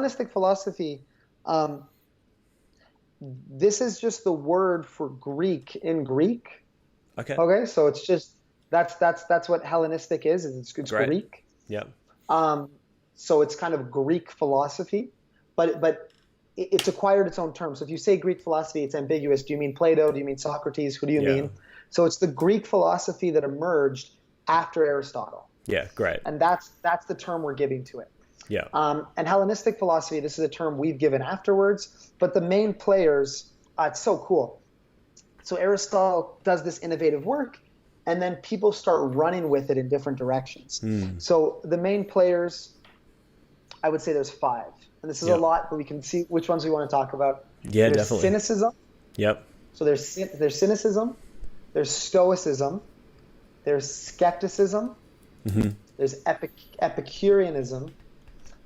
Hellenistic philosophy, um, this is just the word for Greek in Greek. Okay. Okay, so it's just that's what Hellenistic is it's Great. Greek. Yep. Um, so it's kind of Greek philosophy, but it's acquired its own term. So if you say Greek philosophy, it's ambiguous. Do you mean Plato? Do you mean Socrates? Who do you Yeah. mean? So it's the Greek philosophy that emerged after Aristotle, Yeah. Great. and that's the term we're giving to it. Yeah. And Hellenistic philosophy, this is a term we've given afterwards, but the main players, it's so cool. So Aristotle does this innovative work, and then people start running with it in different directions. So the main players, I would say there's five. And this is a Yep. lot, but we can see which ones we want to talk about. Yeah, There's definitely. Cynicism. Yep. So there's Cynicism, there's Stoicism, there's Skepticism, there's Epicureanism,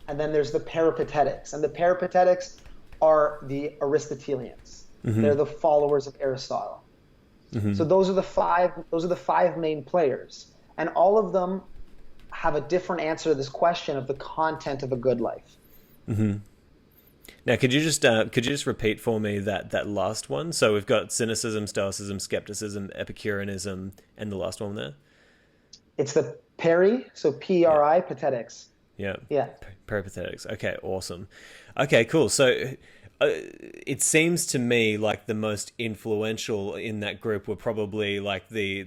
and then there's the Peripatetics. And the Peripatetics are the Aristotelians. They're the followers of Aristotle. So those are the five main players. And all of them have a different answer to this question of the content of a good life. Now, could you just repeat for me that last one? So we've got cynicism, stoicism, skepticism, Epicureanism, and the last one there. It's the peri, so P-R-I, patetics. Yeah. Yeah. Peripatetics. Okay, awesome. Okay, cool. So it seems to me like the most influential in that group were probably like the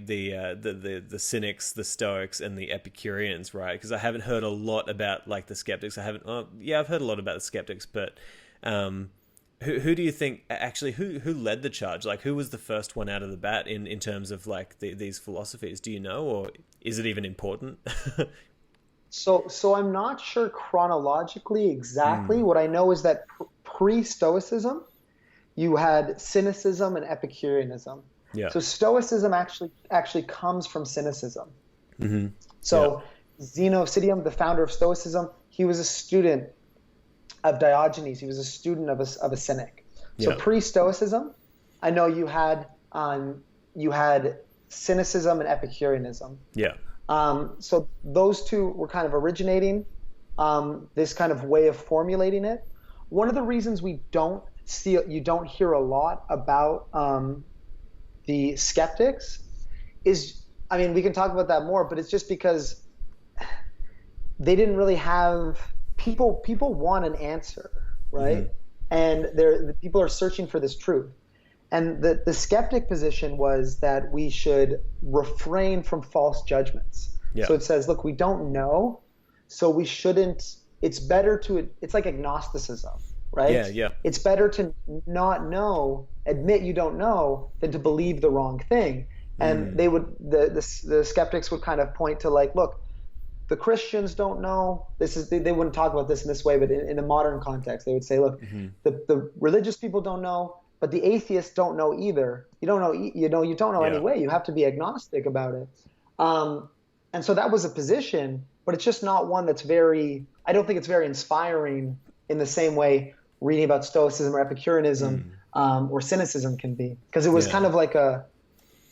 Cynics, the Stoics, and the Epicureans, right? Because I haven't heard a lot about like the Skeptics. I've heard a lot about the Skeptics, but who do you think actually who led the charge? Like who was the first one out of the bat in terms of like these philosophies? Do you know, or is it even important? So I'm not sure chronologically exactly. What I know is that pre-Stoicism, you had Cynicism and Epicureanism. Yeah. So Stoicism actually comes from Cynicism. Mm-hmm. So Zeno of Citium, the founder of Stoicism, he was a student of Diogenes. He was a student of a Cynic. So pre-Stoicism, I know you had Cynicism and Epicureanism. Yeah. So those two were kind of originating this kind of way of formulating it. One of the reasons you don't hear a lot about the skeptics is, I mean, we can talk about that more, but it's just because they didn't really have people want an answer, right? And the people are searching for this truth. And the skeptic position was that we should refrain from false judgments. Yeah. So it says, look, we don't know, so we shouldn't. It's like agnosticism, right? Yeah, yeah. It's better to not know, admit you don't know, than to believe the wrong thing. And the skeptics would kind of point to like, look, the Christians don't know. They wouldn't talk about this in this way, but in a modern context, they would say, look, the religious people don't know, but the atheists don't know either. You don't know, you don't know anyway. You have to be agnostic about it. And so that was a position, but it's just not one that's I don't think it's very inspiring in the same way reading about Stoicism or Epicureanism or Cynicism can be, because it was kind of like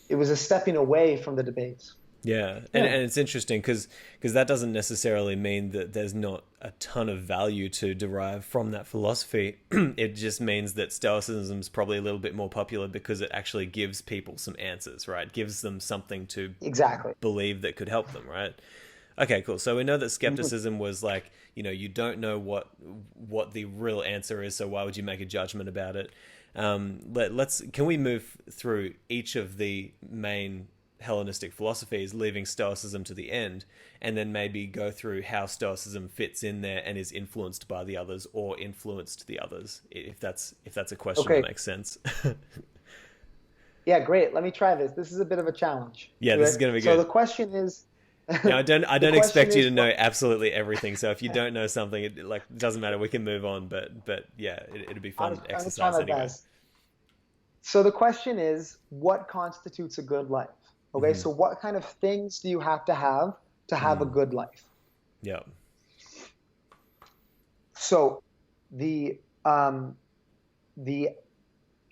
it was a stepping away from the debates. Yeah, and it's interesting because that doesn't necessarily mean that there's not a ton of value to derive from that philosophy. It just means that Stoicism is probably a little bit more popular because it actually gives people some answers, right? Gives them something to believe that could help them, right? Okay, cool. So we know that skepticism was like, you don't know what the real answer is, so why would you make a judgment about it? Can we move through each of the main Hellenistic philosophies, leaving Stoicism to the end, and then maybe go through how Stoicism fits in there and is influenced by the others or influenced the others, if that's a question that makes sense. Yeah, great. Let me try this. This is a bit of a challenge. Yeah, this is going to be good. So the question is... Now, I don't expect you to know absolutely everything, so if you don't know something, it doesn't matter. We can move on, but yeah, it'd be fun exercise anyway. Best. So the question is, what constitutes a good life? Okay, so what kind of things do you have to have a good life? Yeah. So the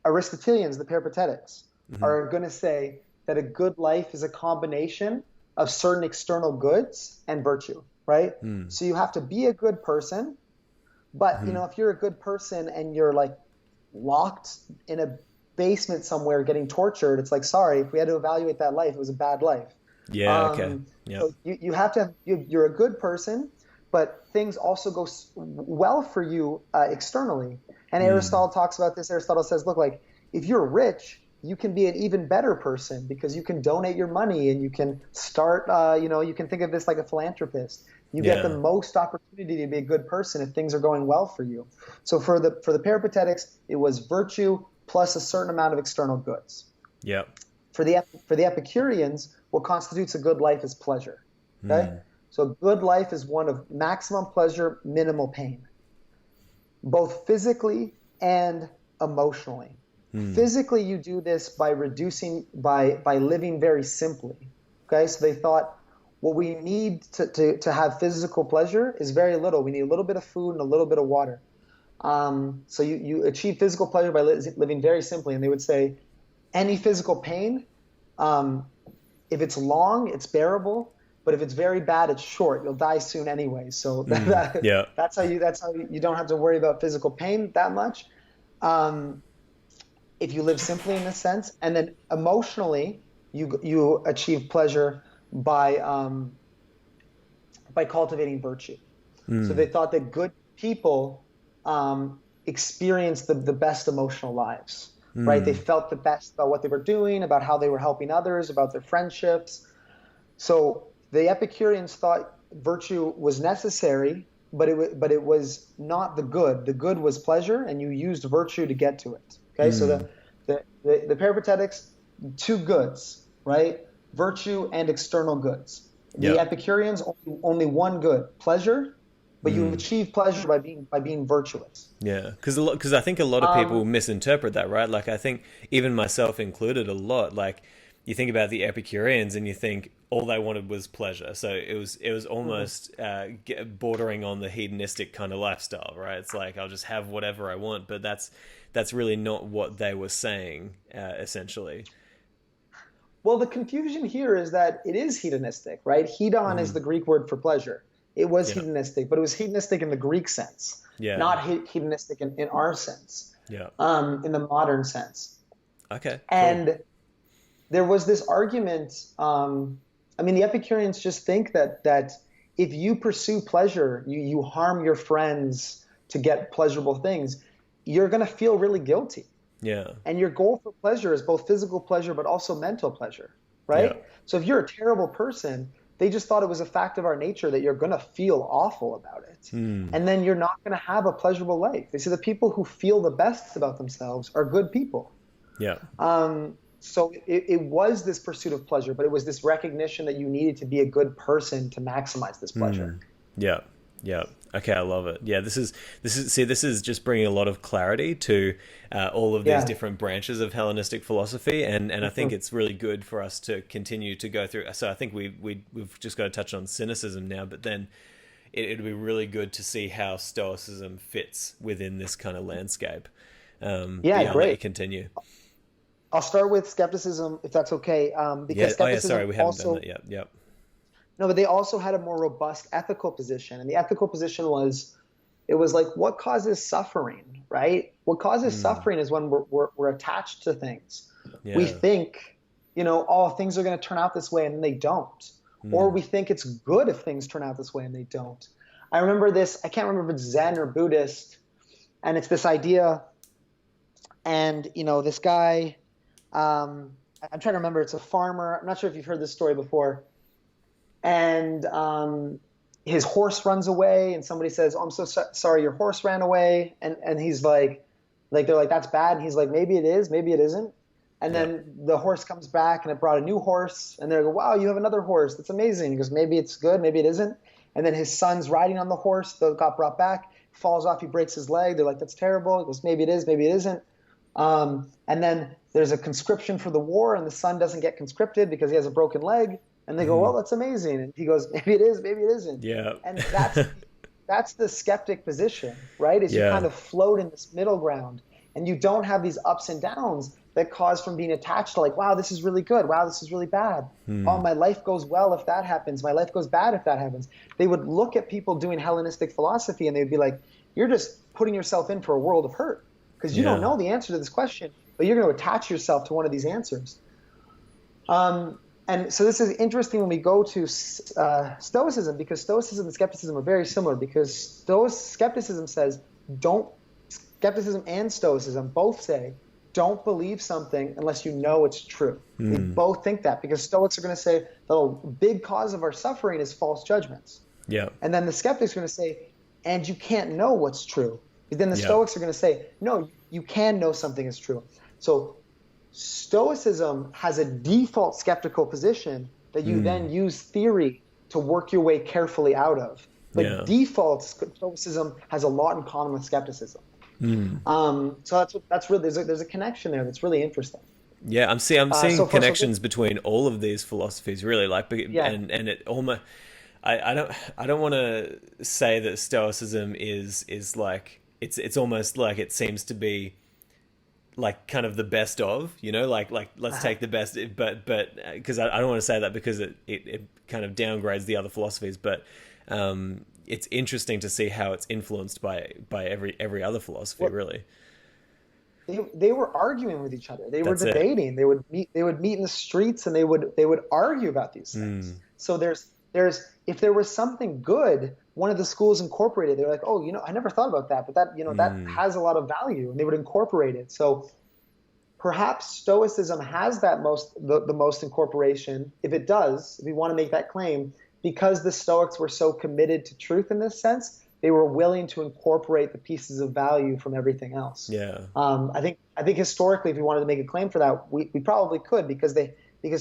Aristotelians, the Peripatetics, are going to say that a good life is a combination of certain external goods and virtue, right? So you have to be a good person, But, if you're a good person and you're like locked in a basement somewhere getting tortured, it's like, sorry, if we had to evaluate that life, it was a bad life. Yeah. Okay. Yeah. So you have to have, you're a good person, but things also go well for you externally. And Aristotle talks about this. Aristotle says, look, like if you're rich, you can be an even better person because you can donate your money and you can start, you can think of this like a philanthropist. You get the most opportunity to be a good person if things are going well for you. So for the Peripatetics, it was virtue plus a certain amount of external goods. Yeah. For the Epicureans, what constitutes a good life is pleasure. Okay? So good life is one of maximum pleasure, minimal pain, both physically and emotionally. Physically, you do this by by living very simply. Okay, so they thought what we need to have physical pleasure is very little. We need a little bit of food and a little bit of water. So you achieve physical pleasure by living very simply. And they would say any physical pain, if it's long, it's bearable. But if it's very bad, it's short. You'll die soon anyway. So that's how you don't have to worry about physical pain that much. If you live simply in this sense, and then emotionally, you achieve pleasure by cultivating virtue. So they thought that good people experienced the best emotional lives, right? They felt the best about what they were doing, about how they were helping others, about their friendships. So the Epicureans thought virtue was necessary, but it was not the good. The good was pleasure, and you used virtue to get to it. Okay, so the Peripatetics, two goods, right? Virtue and external goods. The Epicureans, only one good, pleasure, but you achieve pleasure by being virtuous. Yeah, because I think a lot of people misinterpret that, right? Like I think even myself included a lot. Like you think about the Epicureans and you think all they wanted was pleasure. So it was almost bordering on the hedonistic kind of lifestyle, right? It's like I'll just have whatever I want, but that's really not what they were saying, essentially. Well, the confusion here is that it is hedonistic, right? Hedon is the Greek word for pleasure. It was hedonistic, but it was hedonistic in the Greek sense, not hedonistic in our sense, in the modern sense. Okay. And there was this argument. The Epicureans just think that if you pursue pleasure, you harm your friends to get pleasurable things, you're going to feel really guilty. Yeah. And your goal for pleasure is both physical pleasure, but also mental pleasure, right? Yeah. So if you're a terrible person, they just thought it was a fact of our nature that you're going to feel awful about it. And then you're not going to have a pleasurable life. They say the people who feel the best about themselves are good people. Yeah. So it was this pursuit of pleasure, but it was this recognition that you needed to be a good person to maximize this pleasure. Yeah. Yeah. Okay, I love it. Yeah, this is just bringing a lot of clarity to all of these different branches of Hellenistic philosophy, and I think it's really good for us to continue to go through. So I think we've just got to touch on Cynicism now, but then it'd be really good to see how Stoicism fits within this kind of landscape. Great. I'll let you continue. I'll start with Skepticism, if that's okay, because Skepticism we haven't done that yet. Yep. No, but they also had a more robust ethical position. And the ethical position was like, what causes suffering, right? What causes suffering is when we're attached to things. Yeah. We think, things are going to turn out this way, and then they don't. Or we think it's good if things turn out this way and they don't. I remember this, I can't remember if it's Zen or Buddhist, and it's this idea. And, this guy, I'm trying to remember, it's a farmer. I'm not sure if you've heard this story before. And his horse runs away, and somebody says, "Oh, I'm so sorry, your horse ran away." And he's like they're like, "That's bad." And he's like, "Maybe it is, maybe it isn't." And then the horse comes back, and it brought a new horse. And they go, "Wow, you have another horse. That's amazing." He goes, "Maybe it's good, maybe it isn't." And then his son's riding on the horse that got brought back, falls off, he breaks his leg. They're like, "That's terrible." He goes, "Maybe it is, maybe it isn't." And then there's a conscription for the war, and the son doesn't get conscripted because he has a broken leg. And they go, "Well, that's amazing." And he goes, "Maybe it is, maybe it isn't." Yeah. And that's the skeptic position, right? Is you kind of float in this middle ground, and you don't have these ups and downs that cause from being attached to like, wow, this is really good. Wow, this is really bad. Oh, my life goes well if that happens. My life goes bad if that happens. They would look at people doing Hellenistic philosophy, and they'd be like, you're just putting yourself in for a world of hurt because you don't know the answer to this question, but you're going to attach yourself to one of these answers. And so this is interesting when we go to Stoicism, because Stoicism and Skepticism are very similar, because Skepticism says Skepticism and Stoicism both say don't believe something unless you know it's true. We both think that, because Stoics are going to say the big cause of our suffering is false judgments. Yeah. And then the Skeptics are going to say, and you can't know what's true. But then the Stoics are going to say, no, you can know something is true. So Stoicism has a default skeptical position that you then use theory to work your way carefully out of. But default Stoicism has a lot in common with skepticism. So that's really there's a connection there that's really interesting. Yeah, I'm seeing connections between all of these philosophies, really. And it almost, I don't want to say that Stoicism is like it's almost like it seems to be like kind of the best of, like let's take the best, but because I don't want to say that because it kind of downgrades the other philosophies, but it's interesting to see how it's influenced by every other philosophy, really. They were arguing with each other. They were debating. They would meet in the streets and they would argue about these things. So there's if there was something good, one of the schools incorporated. They're like, oh, I never thought about that, but that that has a lot of value, and they would incorporate it. So perhaps Stoicism has that the most incorporation. If it does, if we want to make that claim, because the Stoics were so committed to truth in this sense, they were willing to incorporate the pieces of value from everything else. Yeah. I think historically, if we wanted to make a claim for that, we probably could, because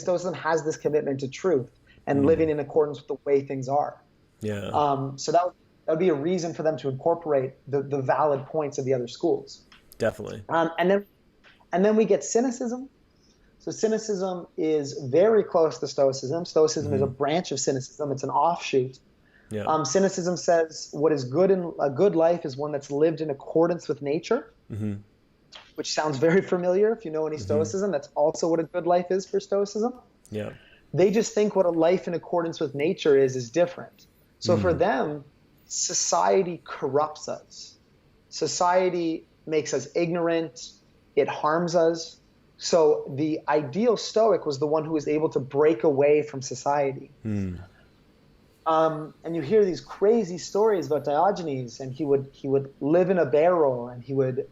Stoicism has this commitment to truth and living in accordance with the way things are. Yeah. So that would be a reason for them to incorporate the valid points of the other schools. Definitely. And then we get Cynicism. So Cynicism is very close to Stoicism. Stoicism is a branch of Cynicism. It's an offshoot. Yeah. Cynicism says what is good in a good life is one that's lived in accordance with nature, which sounds very familiar. If you know any Stoicism, that's also what a good life is for Stoicism. Yeah. They just think what a life in accordance with nature is different. So for them, society corrupts us. Society makes us ignorant. It harms us. So the ideal Stoic was the one who was able to break away from society. And you hear these crazy stories about Diogenes, and he would live in a barrel, and he would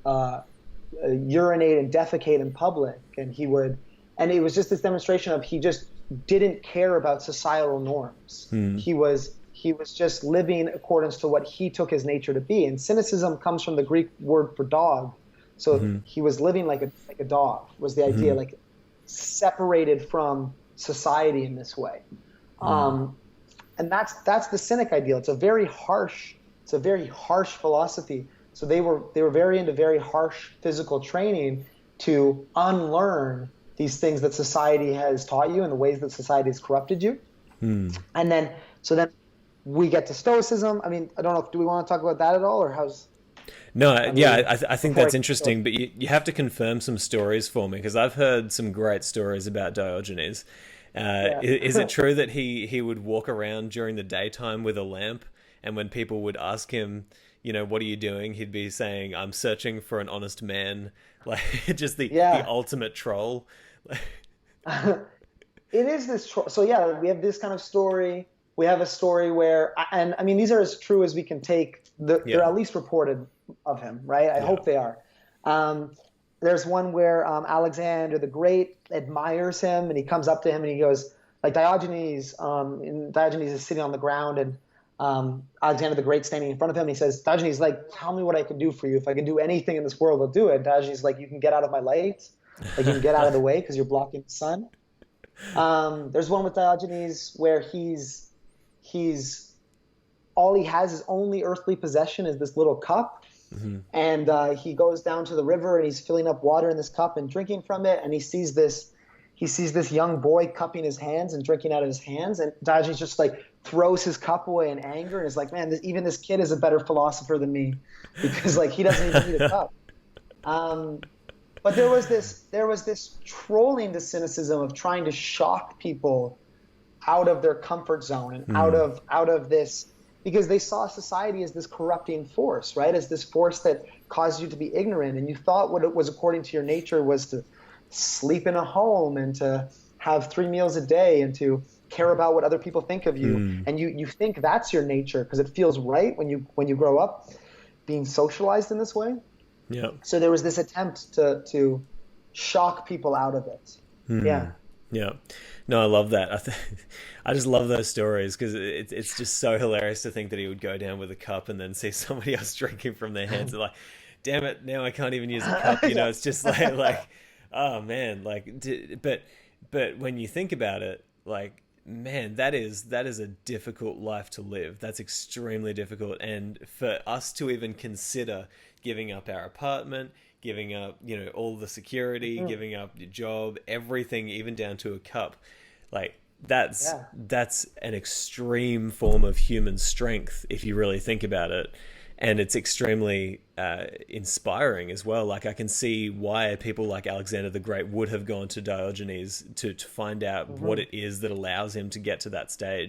urinate and defecate in public, and it was just this demonstration of he just didn't care about societal norms. He was just living in accordance to what he took his nature to be. And cynicism comes from the Greek word for dog. So he was living like a dog, was the idea, like separated from society in this way. And that's the Cynic ideal. It's a very harsh philosophy. So they were very into very harsh physical training to unlearn these things that society has taught you and the ways that society has corrupted you. And then we get to Stoicism. I mean, I don't know, do we want to talk about that at all, or how's? No, I think that's interesting, but you have to confirm some stories for me, because I've heard some great stories about Diogenes. Is it true that he would walk around during the daytime with a lamp, and when people would ask him, what are you doing, he'd be saying, I'm searching for an honest man, like just the ultimate troll? It is this troll. So we have this kind of story. We have a story where, and I mean, these are as true as we can take. They're at least reported of him, right? I hope they are. There's one where Alexander the Great admires him, and he comes up to him and he goes, like Diogenes, and Diogenes is sitting on the ground, and Alexander the Great standing in front of him, and he says, Diogenes, like, tell me what I can do for you. If I can do anything in this world, I'll do it. Diogenes is like, you can get out of my light. Like, you can get out of the way because you're blocking the sun. There's one with Diogenes where he's all he has, his only earthly possession is this little cup. And he goes down to the river and he's filling up water in this cup and drinking from it. And he sees this young boy cupping his hands and drinking out of his hands. And Diogenes just like throws his cup away in anger and is like, man, even this kid is a better philosopher than me, because like he doesn't even need a cup. But there was this trolling to cynicism of trying to shock people out of their comfort zone and out of this because they saw society as this corrupting force, right? As this force that caused you to be ignorant, and you thought what it was according to your nature was to sleep in a home and to have 3 meals a day and to care about what other people think of you. And you think that's your nature because it feels right when you grow up being socialized in this way. Yeah. So there was this attempt to shock people out of it. Yeah. Yeah. No, I love that. I just love those stories because it's just so hilarious to think that he would go down with a cup and then see somebody else drinking from their hands. And like, damn it, now I can't even use a cup. You know, it's just like, oh man, like, but when you think about it, like, man, that is a difficult life to live. That's extremely difficult. And for us to even consider giving up our apartment, giving up, all the security, giving up your job, everything, even down to a cup, like that's an extreme form of human strength if you really think about it. And it's extremely inspiring as well. Like I can see why people like Alexander the Great would have gone to Diogenes to find out what it is that allows him to get to that stage.